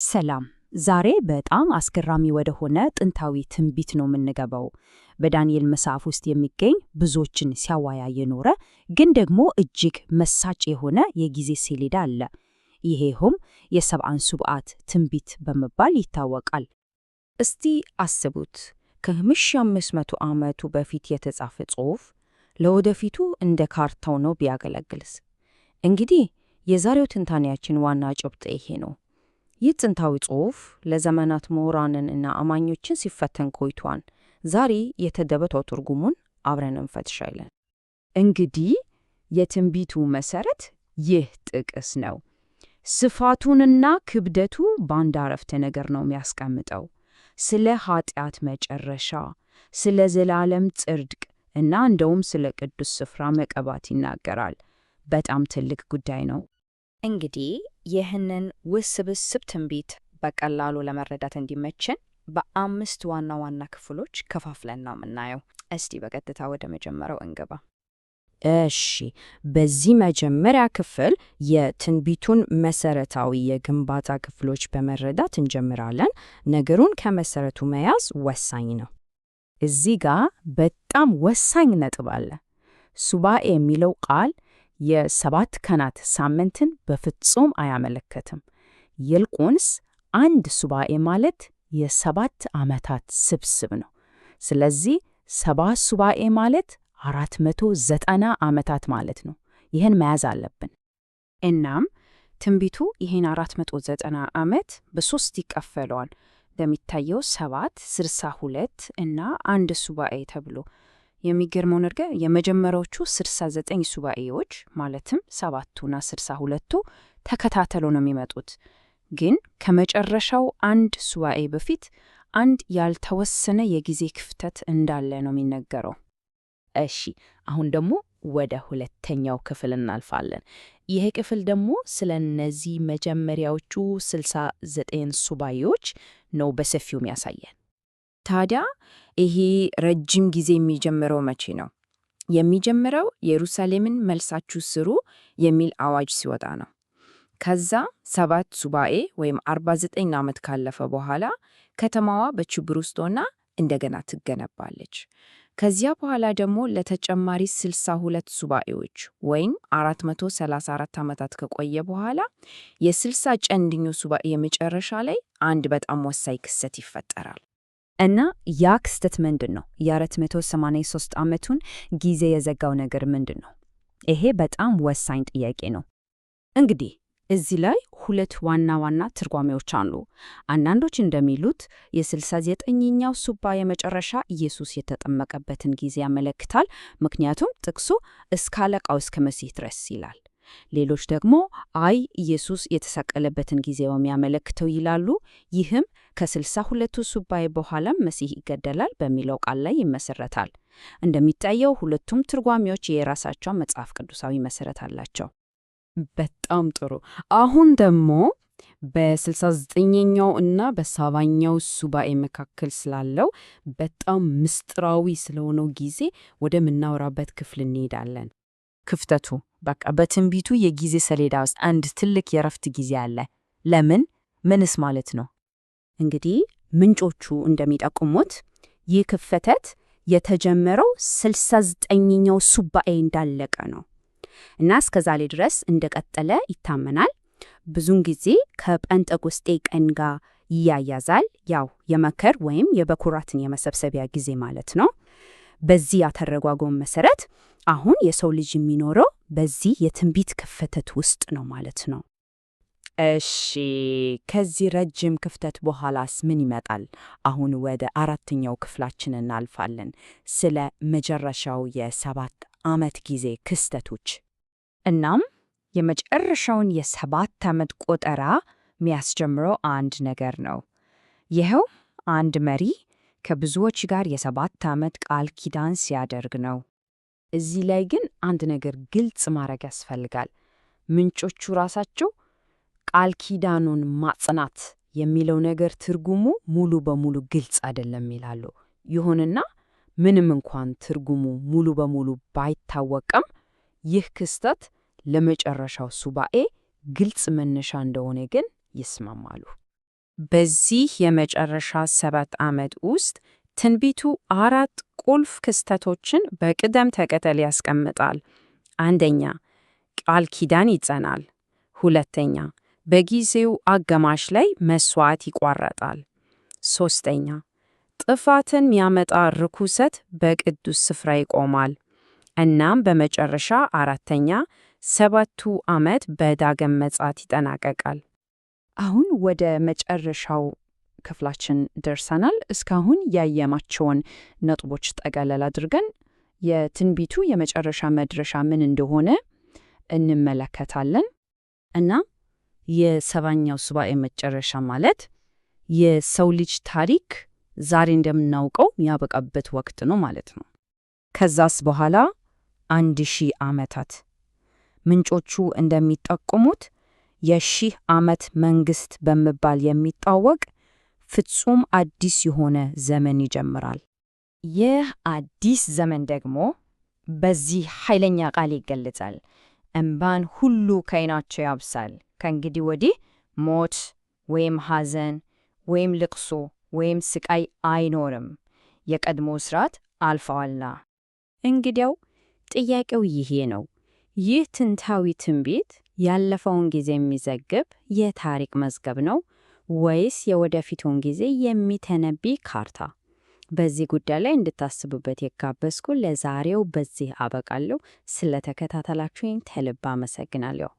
ሰላም ዛሬ በጣም አስገራሚ ወደ ሆነ ጥንታዊ ትንቢት ነው የምንገባው። በዳንኤል መጽሐፍ ውስጥ የሚገኝ ብዙዎችን ሲያወያይ የኖረ ግን ደግሞ እጅግ መሳጭ የሆነ የጊዜ ሰሌዳ አለ። ይሄውም የሰብአን ሱብዓት ትንቢት በመባል ይታወቃል። እስቲ አስቡት፣ ከ1500 ዓመቱ በፊት የተጻፈ ጽሑፍ ለወደፊቱ እንደ ካርታው ነው ቢያገለግልስ? እንግዲህ የዛሬው ትንታኔያችን ዋና ጭብጥ ይሄ ነው። ይህ ጥንታዊ ጽሑፍ ለዘመናት ምሁራንን እና አማኞችን ሲፈተን ቆይቷል። ዛሬ የተደበተው ትርጉሙን አብረን እንፈትሻለን። እንግዲህ የትንቢቱ መሰረት ይህ ጥቅስ ነው። ስፋቱንና ክብደቱ በአንድ አረፍተ ነገር ነው የሚያስቀምጠው። ስለ ኃጢአት መጨረሻ፣ ስለ ዘላለም ጽድቅ እና እንደውም ስለ ቅዱስ ስፍራ መቀባት ይናገራል። በጣም ትልቅ ጉዳይ ነው። እንግዲህ ይህንን ውስብስብ ትንቢት በቀላሉ ለመረዳት እንዲመችን በ5 ዋና ዋና ክፍሎች ከፋፍለን ነው የምናየው። እስቲ በቀጥታ ወደ መጀመሪያው እንገባ። እሺ፣ በዚህ መጀመሪያ ክፍል የትንቢቱን መሰረታዊ የግንባታ ክፍሎች በመረዳት እንጀምራለን። ነገሩን ከመሰረቱ መያዝ ወሳኝ ነው። እዚህ ጋር በጣም ወሳኝ ነጥብ አለ። ሱባኤ የሚለው ቃል የ7 ቀናት ሳምንትን በፍጹም አያመለክትም። ይልቁንስ አንድ ሱባኤ ማለት የ7 ዓመታት ስብስብ ነው። ስለዚህ 7 ሱባኤ ማለት 490 ዓመታት ማለት ነው። ይህን መያዝ አለብን። እናም ትንቢቱ ይህን 490 ዓመት በ3 ይከፈለዋል። እንደሚታየው 7፣ 62 እና አንድ ሱባኤ ተብሎ። የሚገርመው ነገር የመጀመሪያዎቹ 69 ሱባኤዎች ማለትም 7ቱና 62ቱ ተከታተለው ነው የሚመጡት። ግን ከመጨረሻው አንድ ሱባኤ በፊት አንድ ያልተወሰነ የጊዜ ክፍተት እንዳለ ነው የሚነገረው። እሺ፣ አሁን ደግሞ ወደ ሁለተኛው ክፍል እናልፋለን። ይሄ ክፍል ደግሞ ስለ እነዚህ መጀመሪያዎቹ 69 ሱባኤዎች ነው በሰፊው የሚያሳየን። ታዲያ ይሄ ረጅም ጊዜ የሚጀምረው መቼ ነው? የሚጀምረው ኢየሩሳሌምን መልሳችሁ ስሩ የሚል አዋጅ ሲወጣ ነው። ከዛ 7 ሱባኤ ወይም 49 ዓመት ካለፈ በኋላ ከተማዋ በችግር ውስጥ ሆና እንደገና ትገነባለች። ከዚያ በኋላ ደግሞ ለተጨማሪ 62 ሱባኤዎች ወይም 434 ዓመታት ከቆየ በኋላ የ60 ጨንድኞ ሱባኤ የመጨረሻ ላይ አንድ በጣም ወሳኝ ክስተት ይፈጠራል። እና ያ ክስተት ምንድን ነው? የ483 ዓመቱን ጊዜ የዘጋው ነገር ምንድን ነው? ይሄ በጣም ወሳኝ ጥያቄ ነው። እንግዲህ እዚህ ላይ 2 ዋና ዋና ትርጓሜዎች አሉ። አንዳንዶች እንደሚሉት የ69ኛው ሱባኤ መጨረሻ ኢየሱስ የተጠመቀበትን ጊዜ ያመለክታል፣ ምክንያቱም ጥቅሱ እስከ አለቃው እስከ መሲህ ድረስ ይላል። ሌሎች ደግሞ አይ ኢየሱስ የተሰቀለበትን ጊዜ የሚያመለክተው ይላሉ። ይህም ከ62ቱ ሱባኤ በኋላም መሲህ ይገደላል በሚለው ቃል ላይ ይመሰረታል። እንደሚታየው ሁለቱም ትርጓሜዎች የራሳቸው መጽሐፍ ቅዱሳዊ መሰረት አላቸው። በጣም ጥሩ። አሁን ደግሞ በ69ኛው እና በ70ኛው ሱባኤ መካከል ስላለው በጣም ምስጢራዊ ስለሆነው ጊዜ ወደምናወራበት ክፍል እንሄዳለን። ክፍተቱ በቃ በትንቢቱ የጊዜ ሰሌዳ ውስጥ አንድ ትልቅ የረፍት ጊዜ አለ። ለምን? ምንስ ማለት ነው? እንግዲህ ምንጮቹ እንደሚጠቁሙት ይህ ክፍተት የተጀመረው 69ኛው ሱባኤ እንዳለቀ ነው እና እስከ ዛሬ ድረስ እንደቀጠለ ይታመናል። ብዙውን ጊዜ ከጴንጤቆስጤ ቀን ጋር ይያያዛል። ያው የመከር ወይም የበኩራትን የመሰብሰቢያ ጊዜ ማለት ነው። በዚህ አተረጓጎም መሰረት አሁን የሰው ልጅ የሚኖረው በዚህ የትንቢት ክፍተት ውስጥ ነው ማለት ነው። እሺ፣ ከዚህ ረጅም ክፍተት በኋላስ ምን ይመጣል? አሁን ወደ 4ኛው ክፍላችን እናልፋለን። ስለ መጨረሻው የ7 ዓመት ጊዜ ክስተቶች። እናም የመጨረሻውን የ7 ዓመት ቆጠራ የሚያስጀምረው አንድ ነገር ነው። ይኸው አንድ መሪ ከብዙዎች ጋር የ7 ዓመት ቃል ኪዳን ሲያደርግ ነው። እዚህ ላይ ግን አንድ ነገር ግልጽ ማድረግ ያስፈልጋል። ምንጮቹ ራሳቸው ቃል ኪዳኑን ማጽናት የሚለው ነገር ትርጉሙ ሙሉ በሙሉ ግልጽ አይደለም ይላሉ። ይሁንና ምንም እንኳን ትርጉሙ ሙሉ በሙሉ ባይታወቅም ይህ ክስተት ለመጨረሻው ሱባኤ ግልጽ መነሻ እንደሆነ ግን ይስማማሉ። በዚህ የመጨረሻ 7 ዓመት ውስጥ ትንቢቱ 4 ቁልፍ ክስተቶችን በቅደም ተከተል ያስቀምጣል። አንደኛ፣ ቃል ኪዳን ይጸናል። ሁለተኛ፣ በጊዜው አጋማሽ ላይ መሥዋዕት ይቋረጣል። ሦስተኛ፣ ጥፋትን የሚያመጣ ርኩሰት በቅዱስ ስፍራ ይቆማል። እናም በመጨረሻ አራተኛ፣ 7ቱ ዓመት በዳግም ምጽአት ይጠናቀቃል። አሁን ወደ መጨረሻው ክፍላችን ደርሰናል። እስካሁን ያየናቸውን ነጥቦች ጠቅለል አድርገን የትንቢቱ የመጨረሻ መድረሻ ምን እንደሆነ እንመለከታለን። እና የ7ኛው ሱባኤ መጨረሻ ማለት የሰው ልጅ ታሪክ ዛሬ እንደምናውቀው የሚያበቃበት ወቅት ነው ማለት ነው። ከዛስ በኋላ 1000 ዓመታት ምንጮቹ እንደሚጠቁሙት የ1000 ዓመት መንግሥት በመባል የሚታወቅ ፍጹም አዲስ የሆነ ዘመን ይጀምራል። ይህ አዲስ ዘመን ደግሞ በዚህ ኃይለኛ ቃል ይገለጻል። እንባን ሁሉ ከዓይናቸው ያብሳል። ከእንግዲህ ወዲህ ሞት ወይም ሐዘን ወይም ልቅሶ ወይም ስቃይ አይኖርም፣ የቀድሞ ሥርዓት አልፈዋልና። እንግዲያው ጥያቄው ይሄ ነው። ይህ ጥንታዊ ትንቢት ያለፈውን ጊዜ የሚዘግብ የታሪክ መዝገብ ነው ወይስ የወደፊቱን ጊዜ የሚተነብይ ካርታ? በዚህ ጉዳይ ላይ እንድታስቡበት የጋበዝኩ። ለዛሬው በዚህ አበቃለሁ። ስለተከታተላችሁኝ ከልብ አመሰግናለሁ።